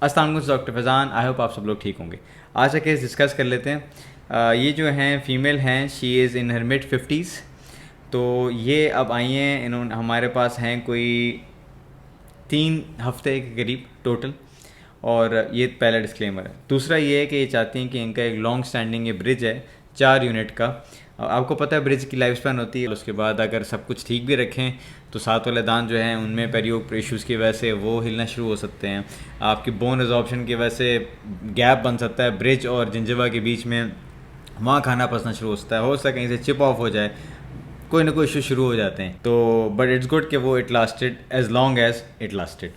अस्सलाम वालेकुम doctor Faizan, I hope आप सब लोग ठीक होंगे। आज का केस डिस्कस कर लेते हैं। ये जो हैं फ़ीमेल हैं, she is in her mid 50s। तो ये अब आई हैं, इन्होंने हमारे पास हैं कोई 3 हफ्ते के करीब टोटल। और ये पहला डिस्क्लेमर है। दूसरा ये है कि ये चाहती हैं कि इनका एक लॉन्ग स्टैंडिंग ये ब्रिज है 4 यूनिट का। आपको पता है ब्रिज की लाइफ स्पैन होती है, उसके बाद अगर सब कुछ ठीक भी रखें तो साथ वाले दांत जो हैं उनमें पेरियो इश्यूज़ की वजह से वो हिलना शुरू हो सकते हैं। आपकी बोन रिजॉर्प्शन की वजह से गैप बन सकता है ब्रिज और जिंजिवा के बीच में, वहाँ खाना पसना शुरू हो सकता है। हो सकता है कहीं से चिप ऑफ हो जाए, कोई ना कोई इशू शुरू हो जाते हैं। तो बट इट्स गुड कि वो it lasted as long as it lasted.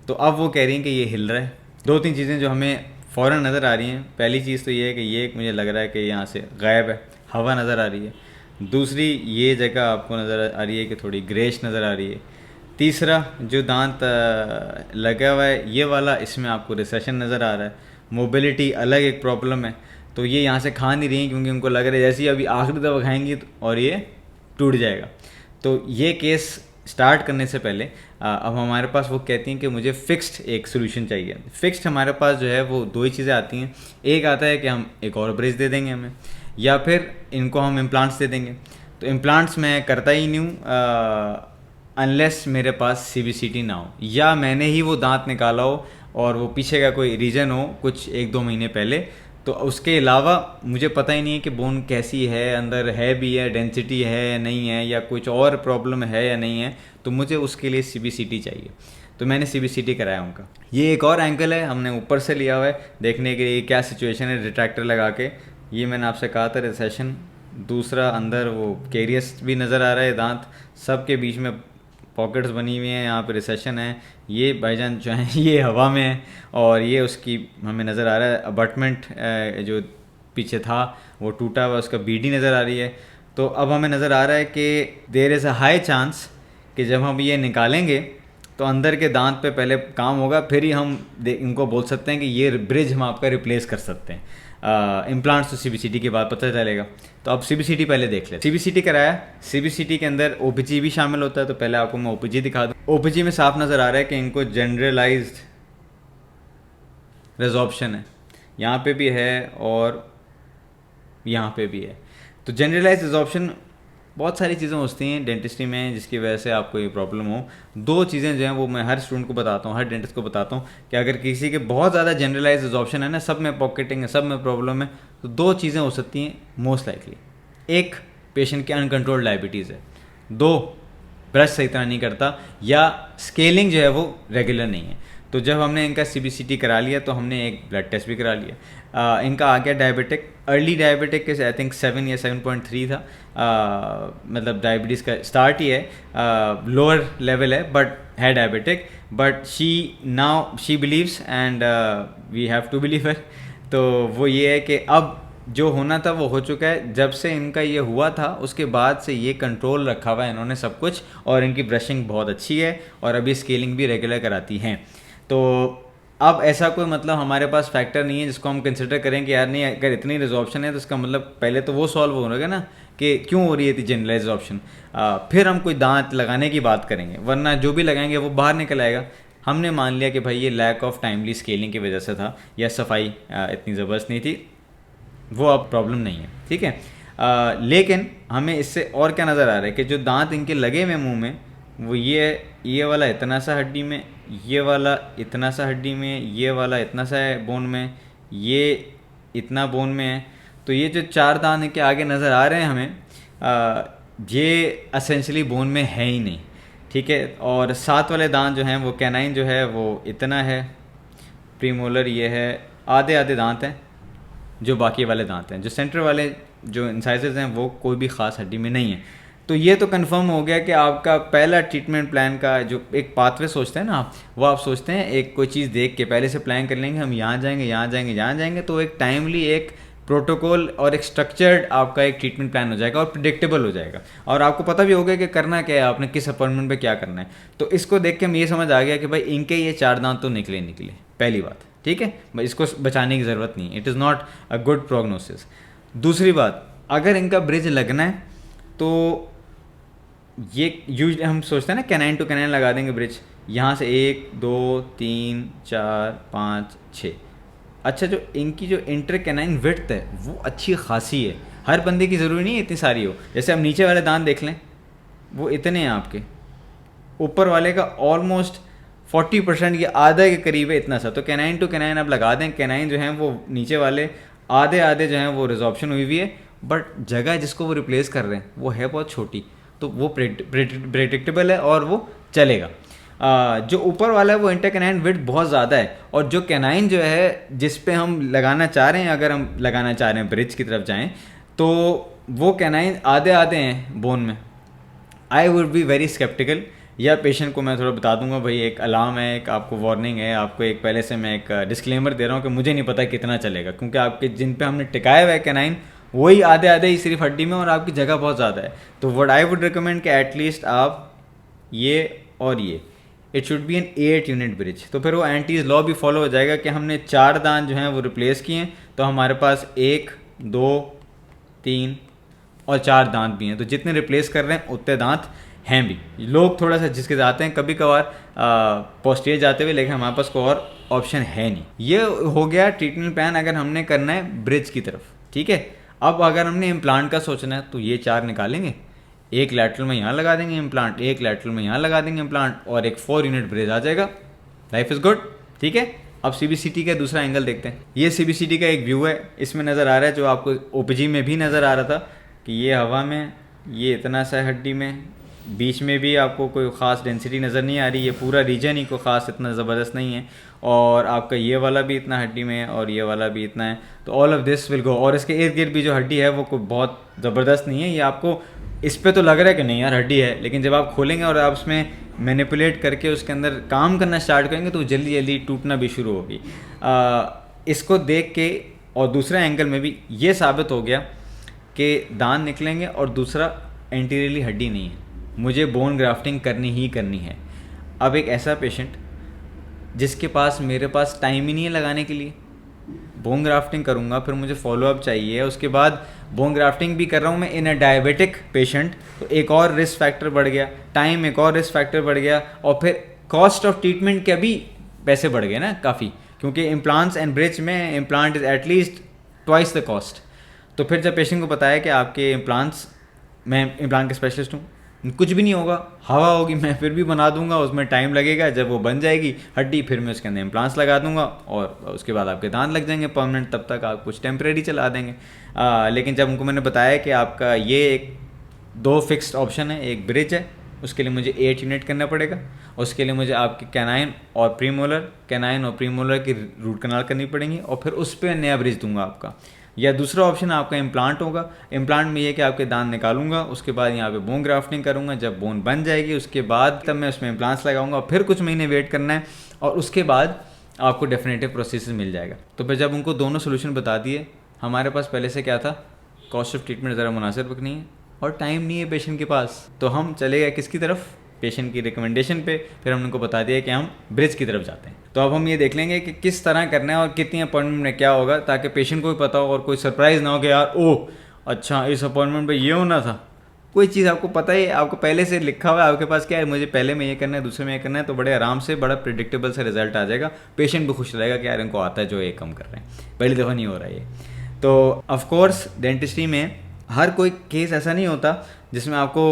तो अब वो कह रही हैं कि ये हिल रहा है। 2-3 चीज़ें जो हमें फ़ौरन नज़र आ रही हैं। पहली चीज़ तो ये है कि ये एक मुझे लग रहा है कि यहाँ से गायब है, हवा नज़र आ रही है। दूसरी, ये जगह आपको नज़र आ रही है कि थोड़ी ग्रेश नज़र आ रही है। तीसरा, जो दांत लगा हुआ है ये वाला, इसमें आपको रिसेशन नज़र आ रहा है। मोबिलिटी अलग एक प्रॉब्लम है। तो ये यहाँ से खा नहीं रही हैं क्योंकि उनको लग रहा है जैसे ही अभी आखिरी दफ़ा खाएंगी और ये टूट जाएगा। तो ये केस स्टार्ट करने से पहले अब हमारे पास वो कहती हैं कि मुझे फ़िक्स्ड एक सोल्यूशन चाहिए। फ़िक्स्ड हमारे पास जो है वो 2 ही चीज़ें आती हैं। एक आता है कि हम एक और ब्रिज दे देंगे हमें, या फिर इनको हम इम्प्लांट्स दे देंगे। तो इम्प्लांट्स मैं करता ही नहीं हूँ अनलेस मेरे पास CBCT ना हो, या मैंने ही वो दांत निकाला हो और वो पीछे का कोई रीजन हो कुछ 1-2 महीने पहले। तो उसके अलावा मुझे पता ही नहीं है कि बोन कैसी है, अंदर है भी है, डेंसिटी है या नहीं है, या कुछ और प्रॉब्लम है या नहीं है। तो मुझे उसके लिए CBCT चाहिए। तो मैंने CBCT कराया उनका। ये एक और एंगल है, हमने ऊपर से लिया हुआ है देखने के लिए क्या सिचुएशन है रिट्रैक्टर लगा के। ये मैंने आपसे कहा था रिसेशन। दूसरा, अंदर वो केरियस भी नज़र आ रहा है, दांत सब के बीच में पॉकेट्स बनी हुई हैं, यहाँ पे रिसेशन है। ये भाईजान जो है ये हवा में है, और ये उसकी हमें नज़र आ रहा है अबटमेंट जो पीछे था वो टूटा हुआ, उसका बीडी नज़र आ रही है। तो अब हमें नज़र आ रहा है कि there is a high chance कि जब हम ये निकालेंगे तो अंदर के दांत पे पहले काम होगा, फिर ही हम इनको बोल सकते हैं कि ये ब्रिज हम आपका रिप्लेस कर सकते हैं। इम्प्लांट्स तो CBCT के बाद पता चलेगा। तो अब CBCT पहले देख लेते हैं। CBCT कराया, CBCT के अंदर OPG भी शामिल होता है। तो पहले आपको मैं OPG दिखा दूँ। OPG में साफ नज़र आ रहा है कि इनको जनरलाइज्ड रिजॉर्प्शन है, यहाँ पे भी है और यहाँ पे भी है। तो जनरलाइज्ड रिजॉर्प्शन बहुत सारी चीज़ें होती हैं डेंटिस्ट्री में जिसकी वजह से आपको ये प्रॉब्लम हो। 2 चीज़ें जो हैं वो मैं हर स्टूडेंट को बताता हूँ, हर डेंटिस्ट को बताता हूँ कि अगर किसी के बहुत ज़्यादा जनरलाइज रिजॉर्प्शन है ना, सब में पॉकेटिंग है, सब में प्रॉब्लम है, तो 2 चीज़ें हो सकती हैं मोस्ट लाइकली। एक, पेशेंट की अनकंट्रोल्ड डायबिटीज़ है। 2, ब्रश सही तरह नहीं करता, या स्केलिंग जो है वो रेगुलर नहीं है। तो जब हमने इनका CBCT करा लिया तो हमने एक ब्लड टेस्ट भी करा लिया। इनका आ गया डायबिटिक, अर्ली डायबिटिक के आई थिंक 7 या 7.3 था। मतलब डायबिटीज़ का स्टार्ट ही है, लोअर लेवल है बट है diabetic. But she believes and we have to believe her. तो वो ये है कि अब जो होना था वो हो चुका है। जब से इनका ये हुआ था उसके बाद से ये कंट्रोल रखा हुआ है इन्होंने सब कुछ, और इनकी ब्रशिंग बहुत अच्छी है और अभी स्केलिंग भी रेगुलर कराती हैं। तो अब ऐसा कोई मतलब हमारे पास फैक्टर नहीं है जिसको हम कंसिडर करें कि यार नहीं, अगर इतनी रिजॉर्प्शन है तो इसका मतलब पहले तो वो सॉल्व हो रहेगा ना कि क्यों हो रही है जनरलाइज ऑप्शन। फिर हम कोई दांत लगाने की बात करेंगे, वरना जो भी लगाएंगे वो बाहर निकल आएगा। हमने मान लिया कि भाई ये लैक ऑफ टाइमली स्केलिंग की वजह से था, या सफाई इतनी ज़बरदस्त नहीं थी, वो अब प्रॉब्लम नहीं है, ठीक है। लेकिन हमें इससे और क्या नज़र आ रहा है कि जो दांत इनके लगे हुए मुंह में, वो ये वाला इतना सा हड्डी में, ये वाला इतना सा हड्डी में, ये वाला इतना सा है बोन में, ये इतना बोन में है। तो ये जो 4 दांत इनके आगे नज़र आ रहे हैं हमें, ये असेंशली बोन में है ही नहीं, ठीक है। और 7 वाले दांत जो हैं वो कैनाइन जो है वो इतना है, प्रीमोलर ये है, आधे आधे दांत हैं जो बाकी वाले दांत हैं। जो सेंटर वाले जो इंसाइजेस हैं वो कोई भी ख़ास हड्डी में नहीं है। तो ये तो कंफर्म हो गया कि आपका पहला ट्रीटमेंट प्लान का जो एक पाथवे सोचते हैं ना आप, वो आप सोचते हैं एक कोई चीज़ देख के पहले से प्लान कर लेंगे, हम यहाँ जाएंगे, यहाँ जाएंगे, यहाँ जाएंगे। तो एक टाइमली एक प्रोटोकॉल और एक स्ट्रक्चर्ड आपका एक ट्रीटमेंट प्लान हो जाएगा और प्रिडिक्टेबल हो जाएगा, और आपको पता भी होगा कि करना क्या है, आपने किस अपॉइंटमेंट पे क्या करना है। तो इसको देख के हमें ये समझ आ गया कि भाई इनके ये 4 दांत तो निकले, पहली बात, ठीक है। इसको बचाने की ज़रूरत नहीं, it is not a good prognosis. दूसरी बात, अगर इनका ब्रिज लगना है तो ये यूज हम सोचते हैं ना कैनाइन टू कैनाइन लगा देंगे ब्रिज, यहाँ से 1 2 3 4 5 6। अच्छा, जो इनकी जो इंटर कैनाइन विड्थ है वो अच्छी खासी है, हर बंदे की ज़रूरी नहीं है इतनी सारी हो। जैसे अब नीचे वाले दांत देख लें, वो इतने हैं आपके, ऊपर वाले का ऑलमोस्ट 40% ये आधे के करीब है, इतना सा। तो कैनाइन टू कैनाइन आप लगा दें, कैनाइन जो हैं वो नीचे वाले आधे आधे जो हैं वो रिजॉर्प्शन हुई हुई है, बट जगह जिसको वो रिप्लेस कर रहे हैं वो है बहुत छोटी, तो वो प्रेडिक्टेबल है और वो चलेगा। जो ऊपर वाला है वो इंटर कैनाइन विड्थ बहुत ज़्यादा है, और जो कैनाइन जो है जिस पे हम लगाना चाह रहे हैं, अगर हम लगाना चाह रहे हैं ब्रिज की तरफ जाएँ, तो वो कैनाइन आधे आधे हैं बोन में। I would be very sceptical. या पेशेंट को मैं थोड़ा बता दूंगा भाई, एक अलार्म है, एक आपको वार्निंग है, आपको एक पहले से मैं एक डिस्क्लेमर दे रहा हूँ कि मुझे नहीं पता कितना चलेगा, क्योंकि आपके जिन पे हमने टिकाया हुआ है कैनाइन वही आधे आधे ही सिर्फ हड्डी में, और आपकी जगह बहुत ज़्यादा है। तो व्हाट आई वुड रिकमेंड कि एटलीस्ट आप ये और ये, it should be an 8 unit bridge. तो फिर वो एंटीज लॉ भी फॉलो हो जाएगा कि हमने 4 दांत जो हैं वो रिप्लेस किए हैं, तो हमारे पास 1 2 3 और 4 दांत भी हैं, तो जितने रिप्लेस कर रहे हैं उतने दांत हैं भी। लोग थोड़ा सा जिसके जाते हैं कभी कभार पोस्टीरियर जाते हुए, लेकिन हमारे पास कोई और ऑप्शन है नहीं। ये हो गया ट्रीटमेंट प्लान अगर हमने करना है ब्रिज की तरफ, ठीक है। अब अगर हमने इम्प्लांट का सोचना है तो ये 4 निकालेंगे, एक लैटरल में यहाँ लगा देंगे इम्प्लांट, एक लैटरल में यहाँ लगा देंगे इम्प्लांट, और एक 4 यूनिट ब्रिज आ जाएगा। लाइफ इज़ गुड, ठीक है। अब CBCT का दूसरा एंगल देखते हैं। ये CBCT का एक व्यू है, इसमें नज़र आ रहा है जो आपको OPG में भी नज़र आ रहा था कि ये हवा में, ये इतना सा हड्डी में, बीच में भी आपको कोई ख़ास डेंसिटी नज़र नहीं आ रही, ये पूरा रीजन ही कोई ख़ास इतना ज़बरदस्त नहीं है, और आपका ये वाला भी इतना हड्डी में है और ये वाला भी इतना है, तो all of this will go. और इसके इर्द गिर्द भी जो हड्डी है वो कोई बहुत ज़बरदस्त नहीं है, ये आपको इस पे तो लग रहा है कि नहीं यार हड्डी है, लेकिन जब आप खोलेंगे और आप उसमें मैनिपुलेट करके उसके अंदर काम करना स्टार्ट करेंगे तो जल्दी जल्दी टूटना भी शुरू होगी। इसको देख के और दूसरा एंगल में भी ये साबित हो गया कि दांत निकलेंगे और दूसरा एंटीरियरली हड्डी नहीं है, मुझे बोन ग्राफ्टिंग करनी ही करनी है। अब एक ऐसा पेशेंट जिसके पास मेरे पास टाइम ही नहीं है लगाने के लिए, बोन ग्राफ्टिंग करूँगा फिर मुझे फॉलोअप चाहिए, उसके बाद बोन ग्राफ्टिंग भी कर रहा हूँ मैं इन अ डायबिटिक पेशेंट, तो एक और रिस्क फैक्टर बढ़ गया, टाइम एक और रिस्क फैक्टर बढ़ गया, और फिर कॉस्ट ऑफ ट्रीटमेंट के भी पैसे बढ़ गए ना काफ़ी, क्योंकि इम्प्लांट्स एंड ब्रिज में implant is at least twice the cost. तो फिर जब पेशेंट को बताया कि आपके इम्प्लांट्स, मैं इम्प्लांट के स्पेशलिस्ट हूँ, कुछ भी नहीं होगा, हवा होगी मैं फिर भी बना दूंगा, उसमें टाइम लगेगा, जब वो बन जाएगी हड्डी फिर मैं उसके अंदर इम्प्लांट्स लगा दूंगा, और उसके बाद आपके दांत लग जाएंगे परमानेंट, तब तक आप कुछ टेम्परेरी चला देंगे। लेकिन जब उनको मैंने बताया कि आपका ये एक 2 फिक्स्ड ऑप्शन है, एक ब्रिज है, उसके लिए मुझे 8 यूनिट करना पड़ेगा, उसके लिए मुझे आपके कैनाइन और प्रीमोलर की रूट कनाल करनी पड़ेंगी, और फिर उस पर नया ब्रिज दूंगा आपका। या दूसरा ऑप्शन आपका इम्प्लांट होगा, इम्प्लांट में ये कि आपके दांत निकालूंगा, उसके बाद यहाँ पे बोन ग्राफ्टिंग करूँगा, जब बोन बन जाएगी उसके बाद तब मैं उसमें इम्प्लांट्स लगाऊंगा, फिर कुछ महीने वेट करना है, और उसके बाद आपको डेफिनेटिव प्रोसेस मिल जाएगा। तो फिर जब उनको दोनों सोल्यूशन बता दिए, हमारे पास पहले से क्या था, कॉस्ट ऑफ ट्रीटमेंट ज़रा मुनासिब रखनी है और टाइम नहीं है पेशेंट के पास, तो हम चले गए किसकी तरफ, पेशेंट की रिकमेंडेशन पे। फिर हमने उनको बता दिया कि हम ब्रिज की तरफ जाते हैं। तो अब हम ये देख लेंगे कि किस तरह करना है और कितनी अपॉइंटमेंट में क्या होगा, ताकि पेशेंट को भी पता हो और कोई सरप्राइज़ ना हो कि यार ओह अच्छा इस अपॉइंटमेंट पे ये होना था। कोई चीज़ आपको पता ही, आपको पहले से लिखा हुआ है आपके पास, क्या है मुझे पहले में ये करना है, दूसरे में ये करना है, तो बड़े आराम से बड़ा प्रिडिक्टेबल से रिजल्ट आ जाएगा। पेशेंट भी खुश रहेगा कि यार इनको आता है जो ये कम कर रहे हैं, पहली दफ़ा नहीं हो रहा है ये। तो ऑफकोर्स डेंटिस्ट्री में हर कोई केस ऐसा नहीं होता जिसमें आपको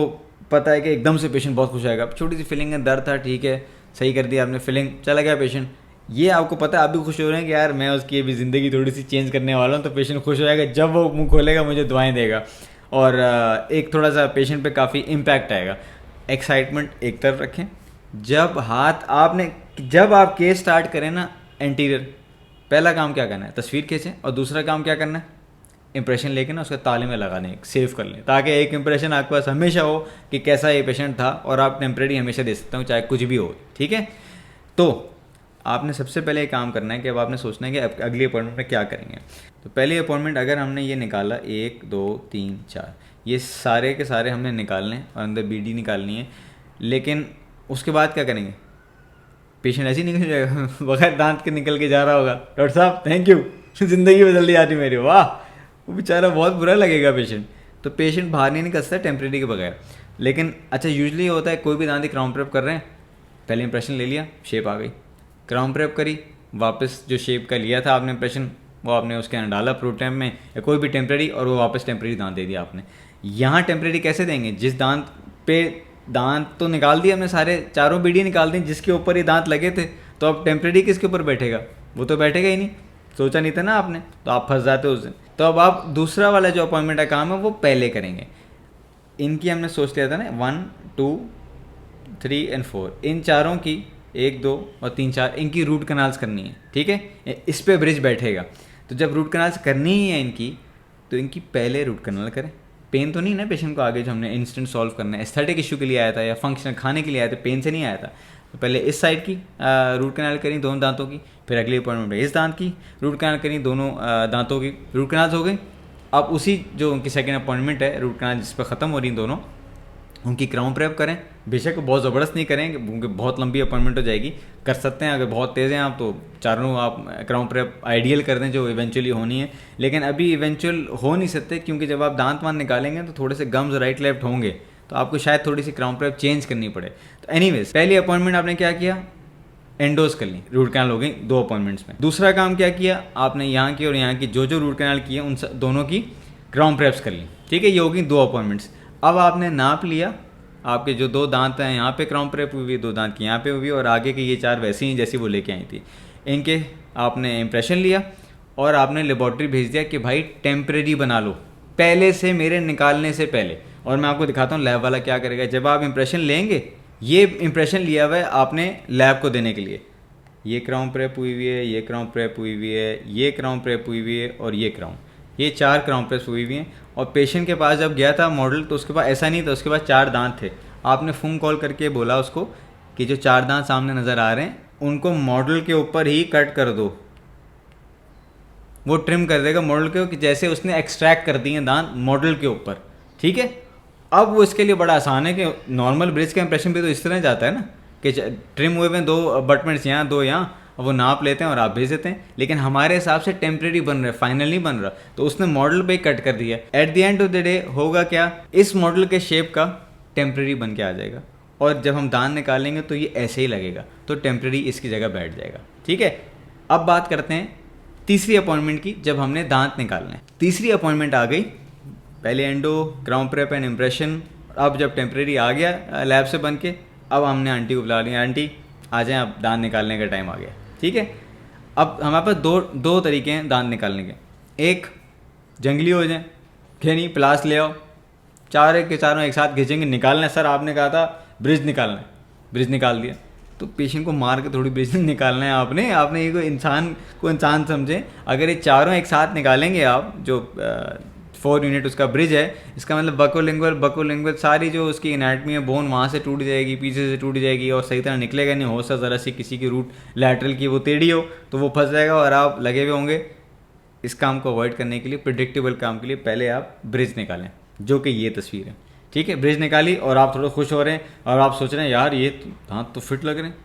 पता है कि एकदम से पेशेंट बहुत खुश आएगा। छोटी सी फीलिंग है, दर्द था, ठीक है सही कर दिया आपने, फीलिंग चला गया पेशेंट, ये आपको पता है, आप भी खुश हो रहे हैं कि यार मैं उसकी अभी ज़िंदगी थोड़ी सी चेंज करने वाला हूँ, तो पेशेंट खुश हो जाएगा, जब वो मुंह खोलेगा मुझे दुआएं देगा, और एक थोड़ा सा पेशेंट पे काफ़ी इम्पैक्ट आएगा। एक्साइटमेंट एक तरफ रखें, जब आप केस स्टार्ट करें ना एंटीरियर, पहला काम क्या करना है, तस्वीर खींचें, और दूसरा काम क्या करना है, इंप्रेशन लेके ना उसके ताले में लगा लें, सेव कर लें, ताकि एक इंप्रेशन आपके पास हमेशा हो कि कैसा ये पेशेंट था, और आप टेम्प्रेरी हमेशा दे सकते हो चाहे कुछ भी हो, ठीक है। तो आपने सबसे पहले एक काम करना है कि अब आपने सोचना है कि अगली अपॉइंटमेंट में क्या करेंगे। तो पहली अपॉइंटमेंट अगर हमने ये निकाला 1 2 3 4, ये सारे के सारे हमने निकालने हैं और अंदर BD निकालनी है, लेकिन उसके बाद क्या करेंगे, पेशेंट ऐसे ही निकल जाएगा बगैर दांत के निकल के जा रहा होगा, डॉक्टर साहब थैंक यू ज़िंदगी बदल दी आज मेरी, वाह, वो बेचारा बहुत बुरा लगेगा पेशेंट। तो पेशेंट बाहर नहीं निकल सकता टेम्प्रेरी के बगैर। लेकिन अच्छा यूजली होता है कोई भी दांत क्राउन प्रेप कर रहे हैं, पहले इंप्रेशन ले लिया, शेप आ गई, क्राउन प्रेप करी, वापस जो शेप का लिया था आपने इंप्रेशन वो आपने उसके अंदर डाला प्रोटैम में या कोई भी टेम्प्रेरी, और वो वापस टेम्प्रेरी दांत दे दिया आपने। यहाँ टेम्प्रेरी कैसे देंगे, जिस दांत पे दांत तो निकाल दिए हमने, सारे चारों बीडी निकाल दी जिसके ऊपर ये दांत लगे थे, तो अब टेम्प्रेरी किसके ऊपर बैठेगा, वो तो बैठेगा ही नहीं, सोचा नहीं था ना आपने, तो आप फंस जाते उस दिन। तो अब आप दूसरा वाला जो अपॉइंटमेंट का काम है वो पहले करेंगे। इनकी हमने सोच लिया था ना 1 2 3 और 4, इन चारों की 1 2 और 3 4 इनकी रूट कनाल्स करनी है, ठीक है, इस पे ब्रिज बैठेगा। तो जब रूट कनाल्स करनी ही है इनकी, तो इनकी पहले रूट कनाल करें। पेन तो नहीं ना पेशेंट को आगे जो हमने इंस्टेंट सॉल्व करना है, एस्थेटिक इशू के लिए आया था या फंक्शनल खाने के लिए आया था, पेन से नहीं आया था। तो पहले इस साइड की रूट कनाल करी दोनों दांतों की, फिर अगली अपॉइंटमेंट में इस दांत की रूट कनाल करी, दोनों दांतों की रूट कनाल्स हो गई। अब उसी जो उनकी सेकेंड अपॉइंटमेंट है रूट कनाल जिस पर ख़त्म हो रही दोनों, उनकी क्राउन प्रेप करें। बेशक बहुत ज़बरदस्त नहीं करें क्योंकि बहुत लंबी अपॉइंटमेंट हो जाएगी, कर सकते हैं अगर बहुत तेज़ हैं आप तो चारों आप क्राउन प्रेप आइडियल कर दें जो इवेंचुअली होनी है, लेकिन अभी इवेंचुअल हो नहीं सकते क्योंकि जब आप दांत वांत निकालेंगे तो थोड़े से गम्स राइट लेफ्ट होंगे, तो आपको शायद थोड़ी सी क्राउन प्रेप चेंज करनी पड़े। तो एनीवेज पहली अपॉइंटमेंट आपने क्या किया, एंडोज कर ली, रूट कैनाल हो गई 2 अपॉइंटमेंट्स में। दूसरा काम क्या किया आपने, यहाँ की और यहाँ की जो रूट कैनाल की है उन दोनों की क्राउन प्रेप्स कर ली, ठीक है, ये होगी 2 अपॉइंटमेंट्स। अब आपने नाप लिया आपके जो 2 दांत हैं यहाँ पे क्राउन प्रेप हुई, 2 दांत की यहाँ पे हुई, और आगे के ये 4 वैसे ही जैसी वो लेके आई थी, इनके आपने इम्प्रेशन लिया और आपने लेबॉर्ट्री भेज दिया कि भाई टेम्परेरी बना लो पहले से मेरे निकालने से पहले। और मैं आपको दिखाता हूँ लैब वाला क्या करेगा। जब आप इम्प्रेशन लेंगे, ये इम्प्रेशन लिया हुआ है आपने लैब को देने के लिए, ये क्राउन प्रेप हुई हुई है, ये क्राउन प्रेप हुई हुई है, ये क्राउन प्रेप हुई हुई है और ये क्राउन, ये 4 क्राउन प्रेप्स हुई हुई हैं। और पेशेंट के पास जब गया था मॉडल तो उसके पास ऐसा नहीं था, उसके पास 4 दांत थे। आपने फ़ोन कॉल करके बोला उसको कि जो 4 दांत सामने नज़र आ रहे हैं उनको मॉडल के ऊपर ही कट कर दो, वो ट्रिम कर देगा मॉडल के, कि जैसे उसने एक्सट्रैक्ट कर दिए दांत मॉडल के ऊपर, ठीक है। अब वो इसके लिए बड़ा आसान है कि नॉर्मल ब्रिज का इंप्रेशन भी तो इस तरह जाता है ना कि ट्रिम हुए में 2 अबटमेंट्स यहाँ 2 यहाँ, वो नाप लेते हैं और आप भेज देते हैं, लेकिन हमारे हिसाब से टेम्प्रेरी बन रहा है, फाइनल नहीं बन रहा, तो उसने मॉडल पे कट कर दिया। At the end of the day होगा क्या, इस मॉडल के शेप का टेम्प्रेरी बन के आ जाएगा, और जब हम दांत निकालेंगे तो ये ऐसे ही लगेगा, तो टेम्प्रेरी इसकी जगह बैठ जाएगा, ठीक है। अब बात करते हैं तीसरी अपॉइंटमेंट की, जब हमने दांत निकालने हैं। तीसरी अपॉइंटमेंट आ गई, पहले endo, crown prep and impression. अब जब टेम्प्रेरी आ गया लैब से बन के, अब हमने आंटी को बुला लिया, आंटी आ जाएँ, अब दांत निकालने का टाइम आ गया, ठीक है। अब हमारे पास दो तरीके हैं दांत निकालने के, एक जंगली हो जाए, नहीं प्लास ले आओ, 4 के चारों एक साथ खींचेंगे, निकालना है सर, आपने कहा था ब्रिज निकालना है, ब्रिज निकाल दिया, तो पेशेंट को मार के थोड़ी ब्रिज निकालना है आपने ये को इंसान समझें। अगर ये चारों एक साथ निकालेंगे आप, जो 4 यूनिट उसका ब्रिज है, इसका मतलब बकोलिंगुअल सारी जो उसकी एनाटमी है, बोन वहाँ से टूट जाएगी, पीछे से टूट जाएगी और सही तरह निकलेगा नहीं। हो सकता ज़रा सी किसी की रूट लैटरल की वो टेढ़ी हो तो वो फंस जाएगा और आप लगे हुए होंगे। इस काम को अवॉइड करने के लिए, प्रिडिक्टेबल काम के लिए, पहले आप ब्रिज निकालें, जो कि ये तस्वीर है, ठीक है। ब्रिज निकाली और आप थोड़ा खुश हो रहे हैं और आप सोच रहे हैं यार ये दांत तो फिट लग रहे हैं,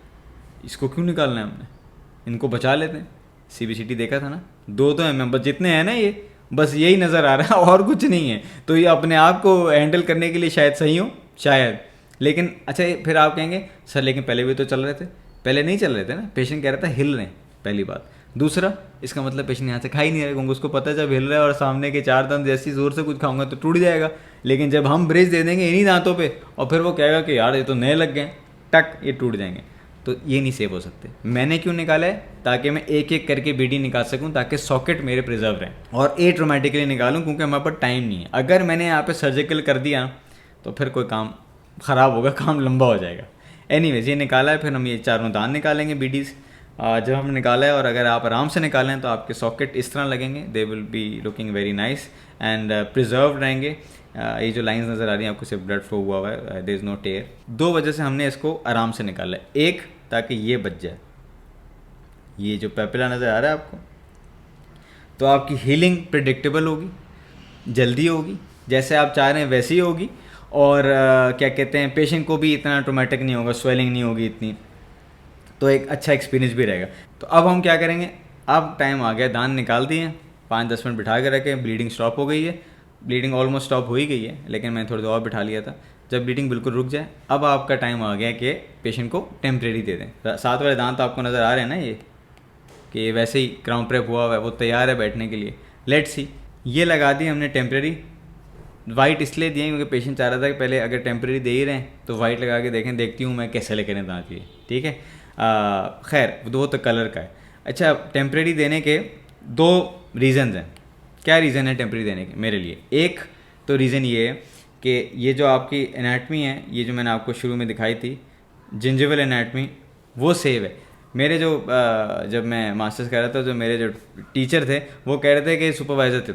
इसको क्यों निकालना है, हमने इनको बचा लेते हैं। CBCT देखा था ना, 2 mm बस जितने हैं ना, ये बस यही नज़र आ रहा है और कुछ नहीं है। तो ये अपने आप को हैंडल करने के लिए शायद सही हो, शायद। लेकिन अच्छा फिर आप कहेंगे सर लेकिन पहले भी तो चल रहे थे, पहले नहीं चल रहे थे ना, पेशेंट कह रहा था हिल रहे हैं, पहली बात। दूसरा, इसका मतलब पेशेंट यहाँ से खा ही नहीं रहा, क्योंकि उसको पता है जब हिल रहा है और सामने के 4 दांत जैसी ज़ोर से कुछ खाऊंगा तो टूट जाएगा। लेकिन जब हम ब्रिज दे देंगे इन्हीं दांतों पे और फिर वो कहेगा कि यार ये तो नए लग गए, टक ये टूट जाएंगे, तो ये नहीं सेव हो सकते। मैंने क्यों निकाला है, ताकि मैं एक एक करके बीडी निकाल सकूं, ताकि सॉकेट मेरे प्रिजर्व रहें, और एट्रोमेटिकली निकालूं, क्योंकि हमारे पास टाइम नहीं है। अगर मैंने यहाँ पे सर्जिकल कर दिया तो फिर कोई काम ख़राब होगा, काम लंबा हो जाएगा। एनीवेज ये निकाला है, फिर हम ये चारों दांत निकालेंगे बीडीज़। जब हमने निकाला है और अगर आप आराम से निकालें तो आपके सॉकेट इस तरह लगेंगे, they will be looking very nice and preserve रहेंगे। ये जो लाइंस नज़र आ रही हैं आपको सिर्फ ब्लड फ्लो हुआ है, देयर इज़ नो टेयर। 2 वजह से हमने इसको आराम से निकाला है। एक, ताकि ये बच जाए, ये जो पेपिला नज़र आ रहा है आपको, तो आपकी हीलिंग प्रिडिक्टेबल होगी, जल्दी होगी, जैसे आप चाह रहे हैं वैसी होगी, और क्या कहते हैं, पेशेंट को भी इतना ट्रोमेटिक नहीं होगा, स्वेलिंग नहीं होगी इतनी, तो एक अच्छा एक्सपीरियंस भी रहेगा। तो अब हम क्या करेंगे, अब टाइम आ गया, दांत निकाल दिए, 5-10 मिनट बिठा के रखें, ब्लीडिंग स्टॉप हो गई है, ब्लीडिंग ऑलमोस्ट स्टॉप हो ही गई है, लेकिन मैंने थोड़ी देर और बिठा लिया था। जब ब्लीडिंग बिल्कुल रुक जाए, अब आपका टाइम आ गया कि पेशेंट को टेम्परेरी दे दें। साथ वाले दांत आपको नज़र आ रहे हैं ना, ये कि वैसे ही क्राउन प्रेप हुआ हुआ है, वो तैयार है बैठने के लिए। लेट्स सी, ये लगा दी हमने टेम्परेरी। वाइट इसलिए दिए क्योंकि पेशेंट चाह रहा था कि पहले अगर टेम्परेरी दे ही रहे हैं तो वाइट लगा के देखें, देखती हूँ मैं कैसे लेकर दांत ये, ठीक है। खैर वो तो कलर का है। अच्छा, टेम्परेरी देने के दो रीज़न्स हैं। क्या रीज़न है टेम्परेरी देने के मेरे लिए? एक तो रीज़न ये है कि ये जो आपकी एनाटमी है, ये जो मैंने आपको शुरू में दिखाई थी जिंजिवल एनाटमी, वो सेव है। मेरे जो जब मैं मास्टर्स कर रहा था, जो मेरे जो टीचर थे वो कह रहे थे कि सुपरवाइज़र थे,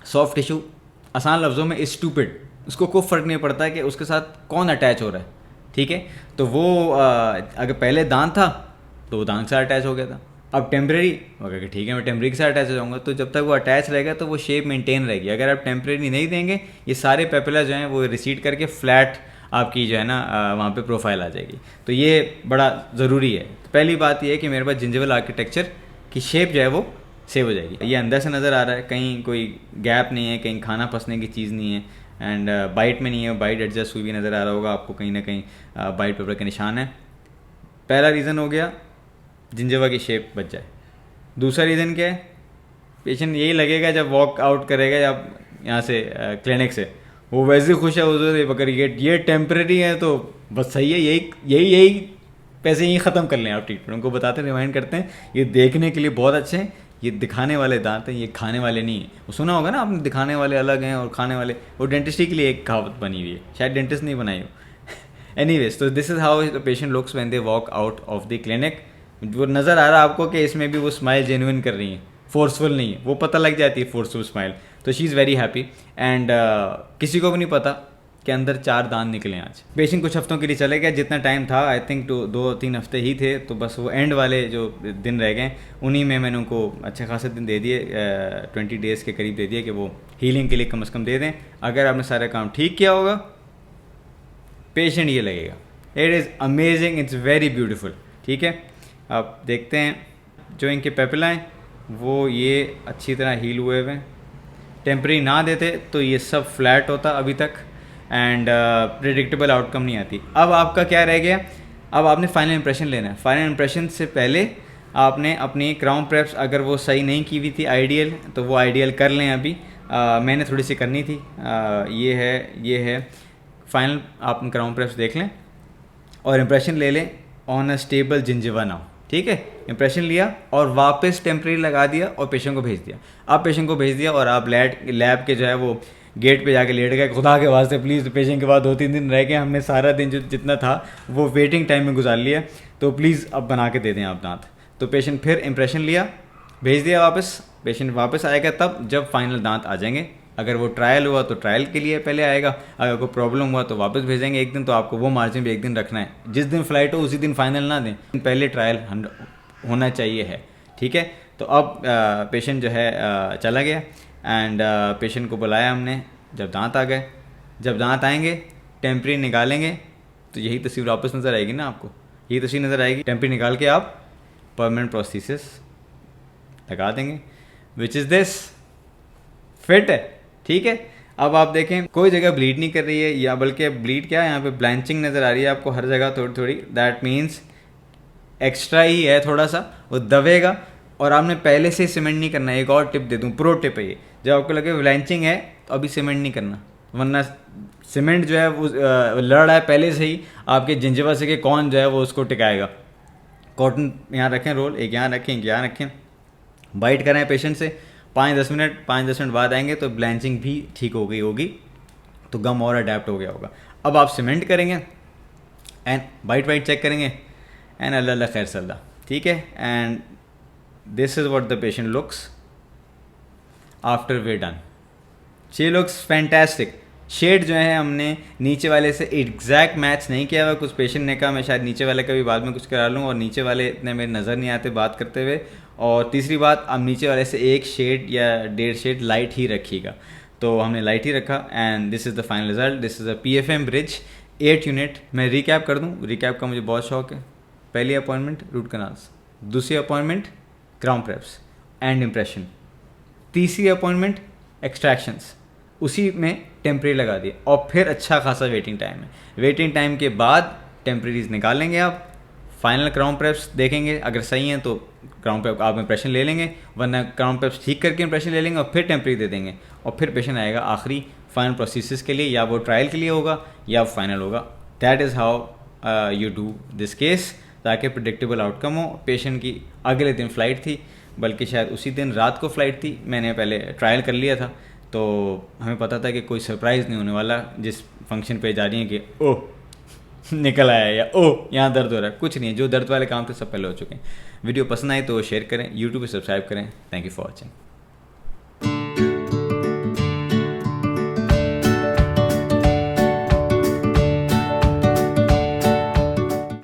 सॉफ्ट टिश्यू आसान लफ्ज़ों में इज स्टूपिड, उसको कोई फ़र्क नहीं पड़ता कि उसके साथ कौन अटैच हो रहा है, ठीक है। तो वो अगर पहले दांत था तो वो दांत से अटैच हो गया था, अब टेम्परेरी अगर कि ठीक है मैं टेम्परेरी के साथ अटैच हो जाऊँगा, तो जब तक वो अटैच रहेगा तो वो शेप मेंटेन रहेगी। अगर आप टेम्परेरी नहीं देंगे, ये सारे पेपिला जो हैं वो रिसीड करके फ्लैट आपकी जो है ना वहाँ पे प्रोफाइल आ जाएगी। तो ये बड़ा ज़रूरी है। तो पहली बात ये है कि मेरे पास जिंजिवल आर्किटेक्चर की शेप जो है वो सेव हो जाएगी। ये अंदर से नज़र आ रहा है, कहीं कोई गैप नहीं है, कहीं खाना फंसने की चीज़ नहीं है, एंड बाइट में नहीं है, बाइट एडजस्ट हुई भी नज़र आ रहा होगा आपको, कहीं ना कहीं बाइट पेपर के निशान है। पहला रीज़न हो गया जिंजिवा की शेप बच जाए। दूसरा रीज़न क्या है? पेशेंट यही लगेगा जब वॉक आउट करेगा या यहाँ से क्लिनिक से, वो वैसे खुश है उसे अगर ये टेम्परेरी है तो बस सही है, यही पैसे यहीं ख़त्म कर लें आप ट्रीटमेंट। उनको बताते हैं, रिमाइंड करते हैं, ये देखने के लिए बहुत अच्छे हैं, ये दिखाने वाले दांत हैं, ये खाने वाले नहीं है। वो सुना होगा ना आपने, दिखाने वाले अलग हैं और खाने वाले, वो डेंटिस्ट्री के लिए एक कहावत बनी हुई है, शायद डेंटिस्ट नहीं बनाई हो। एनीवेज, तो this is how the patient looks when they walk out of the clinic. वो नज़र आ रहा है आपको कि इसमें भी वो स्माइल जेन्युइन कर रही है, फोर्सफुल नहीं है, वो पता लग जाती है फोर्सफुल स्माइल। तो she is very happy and किसी को भी नहीं पता कि अंदर 4 दांत निकले आज। पेशेंट कुछ हफ्तों के लिए चले गया, जितना टाइम था आई थिंक 2-3 हफ्ते ही थे, तो बस वो एंड वाले जो दिन रह गए उन्हीं में मैंने उनको अच्छे खासे दिन दे दिए, 20 डेज़ के करीब दे दिए कि वो हीलिंग के लिए कम से कम दे दें। अगर आपने सारा काम ठीक किया होगा, पेशेंट ये लगेगा it is amazing, it's very beautiful, ठीक है। आप देखते हैं जो इनके पेपिला हैं वो ये अच्छी तरह हील हुए हुए हैं। टेम्परेरी ना देते तो ये सब फ्लैट होता अभी तक एंड प्रिडिक्टेबल आउटकम नहीं आती। अब आपका क्या रह गया? अब आपने फाइनल इंप्रेशन लेना है। फाइनल इंप्रेशन से पहले आपने अपनी क्राउन प्रेप्स अगर वो सही नहीं की हुई थी आइडियल, तो वो आइडियल कर लें। अभी मैंने थोड़ी सी करनी थी, ये है फाइनल। आप क्राउन प्रेप्स देख लें और इंप्रेशन ले लें ऑन अ स्टेबल जिंजिवा नाउ, ठीक है। इंप्रेशन लिया और वापस टेम्परेरी लगा दिया और पेशेंट को भेज दिया। अब पेशेंट को भेज दिया और आप लैब के जो है वो गेट पे जाके लेट गए, खुदा के वास्ते प्लीज़, पेशेंट के बाद 2-3 दिन रह गए, हमने सारा दिन जो जितना था वो वेटिंग टाइम में गुजार लिया, तो प्लीज़ अब बना के दे दें आप दांत। तो पेशेंट फिर इंप्रेशन लिया, भेज दिया वापस। पेशेंट वापस आएगा तब जब फाइनल दांत आ जाएंगे। अगर वो ट्रायल हुआ तो ट्रायल के लिए पहले आएगा, अगर कोई प्रॉब्लम हुआ तो वापस भेजेंगे एक दिन। तो आपको वो मार्जिन भी एक दिन रखना है, जिस दिन फ्लाइट हो उसी दिन फाइनल ना दें, पहले ट्रायल होना चाहिए है, ठीक है। तो अब पेशेंट जो है चला गया एंड पेशेंट को बुलाया हमने जब दांत आ गए। जब दांत आएंगे टेम्परेरी निकालेंगे तो यही तस्वीर वापस नज़र आएगी ना आपको, यही तस्वीर नज़र आएगी। टेम्परेरी निकाल के आप परमानेंट प्रोस्थेसिस लगा देंगे, विच इज़ दिस, फिट है, ठीक है। अब आप देखें कोई जगह ब्लीड नहीं कर रही है, या बल्कि ब्लीड क्या है, यहाँ पे ब्लैंचिंग नज़र आ रही है आपको हर जगह थोड़ी थोड़ी। दैट मीन्स एक्स्ट्रा ही है, थोड़ा सा वो दबेगा। और आपने पहले से सीमेंट नहीं करना है। एक और टिप दे दूँ, प्रो टिप है ये, जब आपको लगे ब्लैंचिंग है तो अभी सीमेंट नहीं करना, वरना सीमेंट जो है वो लड़ रहा है पहले से ही आपके जिंजिवा से कि कौन जो है वो उसको टिकाएगा। कॉटन यहाँ रखें, रोल एक यहाँ रखें, एक यहाँ रखें, बाइट करें पेशेंट से 5-10 मिनट बाद आएंगे तो ब्लैंचिंग भी ठीक हो गई होगी, तो गम और अडेप्ट हो गया होगा। अब आप सीमेंट करेंगे एंड बाइट चेक करेंगे एंड अल्लाह खैर सल्ला, ठीक है। And this is what the patient looks after we done. She looks fantastic. Shade जो है हमने नीचे वाले से एग्जैक्ट मैच नहीं किया हुआ। कुछ पेशेंट ने कहा मैं शायद नीचे वाले का भी बाद में कुछ करा लूँ, और नीचे वाले इतने मेरे नज़र नहीं आते बात करते हुए। और तीसरी बात, अब नीचे वाले से 1 शेड या 1.5 शेड लाइट ही रखिएगा, तो हमने लाइट ही रखा। And this is the final result. This is a PFM bridge 8 unit. मैं रिकैप कर दूँ, रिकैप का मुझे बहुत शौक है। पहली अपॉइंटमेंट रूट कनाल्स, दूसरी appointment crown preps and impression, तीसरी अपॉइंटमेंट एक्सट्रैक्शंस, उसी में टेम्प्रेरी लगा दिए और फिर अच्छा खासा वेटिंग टाइम है। वेटिंग टाइम के बाद टेम्प्रेरीज निकालेंगे आप, फाइनल क्राउन प्रेप्स देखेंगे, अगर सही हैं तो क्राउन प्रेप आप इंप्रेशन ले लेंगे, वरना क्राउन प्रेप्स ठीक करके इंप्रेशन ले लेंगे और फिर टेम्प्रेरी दे देंगे और फिर पेशेंट आएगा आखिरी फाइनल प्रोसेस के लिए, या वो ट्रायल के लिए होगा या फाइनल होगा। That is how you do this case, ताकि प्रिडिक्टेबल आउटकम हो। पेशेंट की अगले दिन फ़्लाइट थी, बल्कि शायद उसी दिन रात को फ़्लाइट थी, मैंने पहले ट्रायल कर लिया था, तो हमें पता था कि कोई सरप्राइज़ नहीं होने वाला जिस फंक्शन पे जा रही है कि ओह निकल आया या ओह यहाँ दर्द हो रहा है। कुछ नहीं है, जो दर्द वाले काम थे सब पहले हो चुके हैं। वीडियो पसंद आए तो शेयर करें, यूट्यूब पे सब्सक्राइब करें। Thank you for watching.